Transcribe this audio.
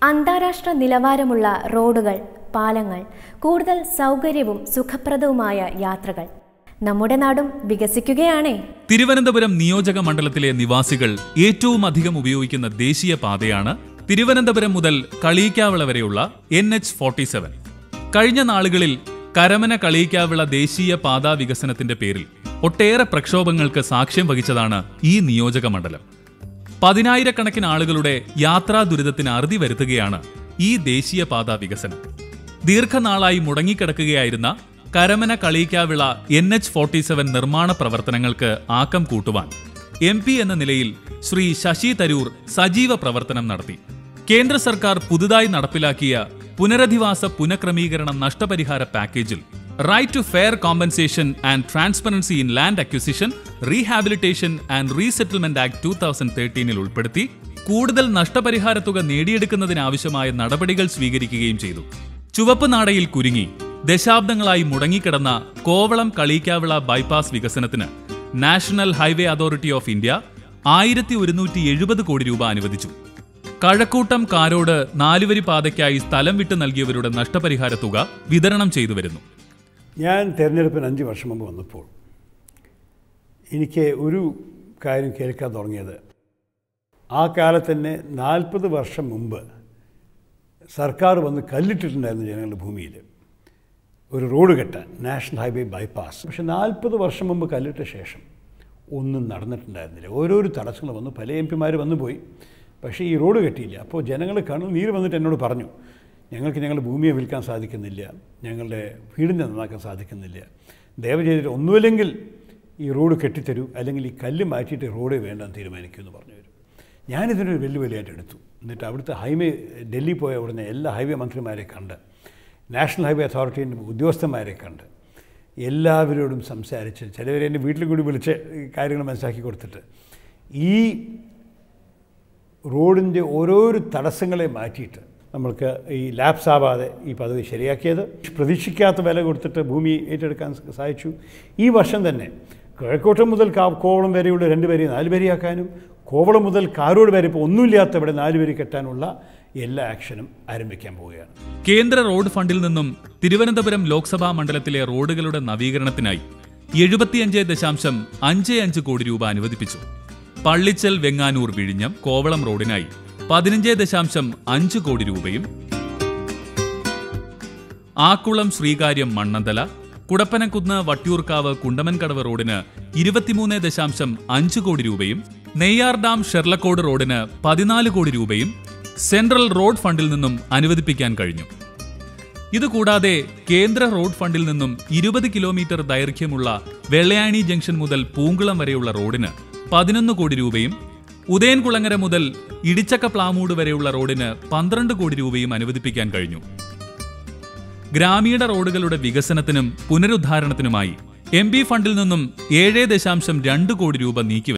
അന്താരാഷ്ട്ര നിലവാരമുള്ള റോഡുകൾ, പാലങ്ങൾ, കൂടുതൽ സൗകര്യവും സുഖപ്രദവുമായ യാത്രകൾ. നമ്മുടെ നാടും വികസിക്കുകയാണേ. തിരുവനന്തപുരം നിയോജക മണ്ഡലത്തിലെ നിവാസികൾ ഏറ്റവും അധികം ഉപയോഗിക്കുന്ന ദേശീയ പാതയാണ് തിരുവനന്തപുരം മുതൽ കളിയിക്കാവിള വരെയുള്ള NH47. കഴിഞ്ഞ നാളുകളിൽ കരമന കളിയിക്കാവിള ദേശീയ പാതാ വികസനത്തിന്റെ പേരിൽ ഒട്ടേറെ പ്രക്ഷോഭങ്ങൾക്ക് സാക്ഷ്യം വഹിച്ചതാണ് ഈ നിയോജക മണ്ഡലം. 10,000-കണക്കിന് ആളുകളുടെ യാത്രാ ദുരിതത്തിന് അറുതി വരുത്തുകയാണ് ഈ ദേശീയപാതാ വികസനം. ദീർഘനാളായി മുടങ്ങിക്കിടക്കുകയായിരുന്ന കരമന കളിയിക്കാവിള NH47 നിർമ്മാണ പ്രവർത്തനങ്ങൾക്ക് ആക്കം കൂട്ടുവാൻ MP എന്ന നിലയിൽ ശ്രീ ശശി തരൂർ സജീവ പ്രവർത്തനം നടത്തി. കേന്ദ്ര സർക്കാർ പുതുതായി നടപ്പിലാക്കിയ പുനരധിവാസ പുനഃക്രമീകരണ നഷ്ടപരിഹാര പാക്കേജിൽ right to fair compensation and transparency in land acquisition, rehabilitation and resettlement act 2013 ഉൾപ്പെടുത്തി കൂടുതൽ നഷ്ടപരിഹാര തുക നേടിയെടുക്കുന്നതിനാവശ്യമായ നടപടികൾ സ്വീകരിക്കുകയും ചെയ്തു. ചുവപ്പ് നാടയിൽ കുരുങ്ങി ദശാബ്ദങ്ങളായി മുടങ്ങിക്കിടന്ന കോവളം കളിയിക്കാവിള ബൈപ്പാസ് വികസനത്തിന് national highway authority of India 1170 കോടി രൂപ അനുവദിച്ചു. കഴക്കൂട്ടം കാരോട് 4-വരി പാതയ്ക്കായി സ്ഥലം വിട്ടു നൽകിയവരുടെ നഷ്ടപരിഹാര തുക വിതരണം ചെയ്തു വരുന്നു. ഞാൻ തെരഞ്ഞെടുപ്പിന് 5 വർഷം മുമ്പ് വന്നപ്പോൾ എനിക്ക് ഒരു കാര്യം കേൾക്കാൻ തുടങ്ങിയത്, ആ കാലത്ത് തന്നെ 40 വർഷം മുമ്പ് സർക്കാർ വന്ന് കല്ലിട്ടിട്ടുണ്ടായിരുന്നു ജനങ്ങളുടെ ഭൂമിയിൽ ഒരു റോഡ് കെട്ടാൻ, നാഷണൽ ഹൈവേ ബൈപ്പാസ്. പക്ഷെ 40 വർഷം മുമ്പ് കല്ലിട്ട ശേഷം ഒന്നും നടന്നിട്ടുണ്ടായിരുന്നില്ല. ഓരോരോ തടസ്സങ്ങൾ വന്നു, പല MP-മാർ വന്നു പോയി, പക്ഷേ ഈ റോഡ് കെട്ടിയില്ല. അപ്പോൾ ജനങ്ങൾ കണ്ണുനീര് വന്നിട്ട് എന്നോട് പറഞ്ഞു, ഞങ്ങൾക്ക് ഞങ്ങളുടെ ഭൂമിയെ വിൽക്കാൻ സാധിക്കുന്നില്ല, ഞങ്ങളുടെ വീടിനെ നന്നാക്കാൻ സാധിക്കുന്നില്ല, ദയവ് ചെയ്തിട്ട് ഒന്നുമില്ലെങ്കിൽ ഈ റോഡ് കെട്ടിത്തരൂ, അല്ലെങ്കിൽ ഈ കല്ല് മാറ്റിയിട്ട് റോഡ് വേണ്ടെന്ന് തീരുമാനിക്കുമെന്ന് പറഞ്ഞു വരും. ഞാനിതിനൊരു വെല്ലുവിളിയായിട്ട് എടുത്തു. എന്നിട്ട് അവിടുത്തെ ഹൈവേ, ഡൽഹി പോയ ഉടനെ എല്ലാ ഹൈവേ മന്ത്രിമാരെ കണ്ട്, നാഷണൽ ഹൈവേ അതോറിറ്റീൻ്റെ ഉദ്യോഗസ്ഥന്മാരെ കണ്ട്, എല്ലാവരോടും സംസാരിച്ച്, ചിലവരെ എൻ്റെ വീട്ടിൽ കൂടി വിളിച്ച് കാര്യങ്ങൾ മനസ്സിലാക്കി കൊടുത്തിട്ട് ഈ റോഡിൻ്റെ ഓരോരോ തടസ്സങ്ങളെ മാറ്റിയിട്ട് നമ്മൾക്ക് ഈ ലാപ്സ് ആവാതെ ഈ പദ്ധതി ശരിയാക്കിയത്. പ്രതീക്ഷിക്കാത്ത വില കൊടുത്തിട്ട് ഭൂമി ഏറ്റെടുക്കാൻ സാധിച്ചു. ഈ വർഷം തന്നെ കിഴക്കോട്ടം മുതൽ കോവളം വരെയുള്ള 2 വരി 4 വരിയാക്കാനും, കോവളം മുതൽ കാരോട് വരെ ഇപ്പോൾ ഒന്നുമില്ലാത്ത ഇവിടെ 4 വരി കെട്ടാനുള്ള എല്ലാ ആക്ഷനും ആരംഭിക്കാൻ പോവുകയാണ്. കേന്ദ്ര റോഡ് ഫണ്ടിൽ നിന്നും തിരുവനന്തപുരം ലോക്സഭാ മണ്ഡലത്തിലെ റോഡുകളുടെ നവീകരണത്തിനായി 75.55 കോടി രൂപ അനുവദിപ്പിച്ചു. പള്ളിച്ചൽ വെങ്ങാനൂർ വിഴിഞ്ഞം കോവളം റോഡിനായി 15.5 കോടി രൂപയും, ആക്കുളം ശ്രീകാര്യം മണ്ണന്തല, കുടപ്പനക്കുന്ന് വട്ടിയൂർക്കാവ് കുണ്ടമൻകടവ് റോഡിന് 23.5 കോടി രൂപയും, നെയ്യാർ ഡാം ഷെർലക്കോട് റോഡിന് 14 കോടി രൂപയും സെൻട്രൽ റോഡ് ഫണ്ടിൽ നിന്നും അനുവദിപ്പിക്കാൻ കഴിഞ്ഞു. ഇതുകൂടാതെ കേന്ദ്ര റോഡ് ഫണ്ടിൽ നിന്നും 20 കിലോമീറ്റർ ദൈർഘ്യമുള്ള വെള്ളയാണി ജംഗ്ഷൻ മുതൽ പൂങ്കുളം വരെയുള്ള റോഡിന് 11 കോടി രൂപയും, ഉദയൻകുളങ്ങര മുതൽ ഇടിച്ചക്ക പ്ലാമൂട് വരെയുള്ള റോഡിന് 12 കോടി രൂപയും അനുവദിപ്പിക്കാൻ കഴിഞ്ഞു. ഗ്രാമീണ റോഡുകളുടെ വികസനത്തിനും പുനരുദ്ധാരണത്തിനുമായി MP ഫണ്ടിൽ നിന്നും 7.2 കോടി രൂപ നീക്കി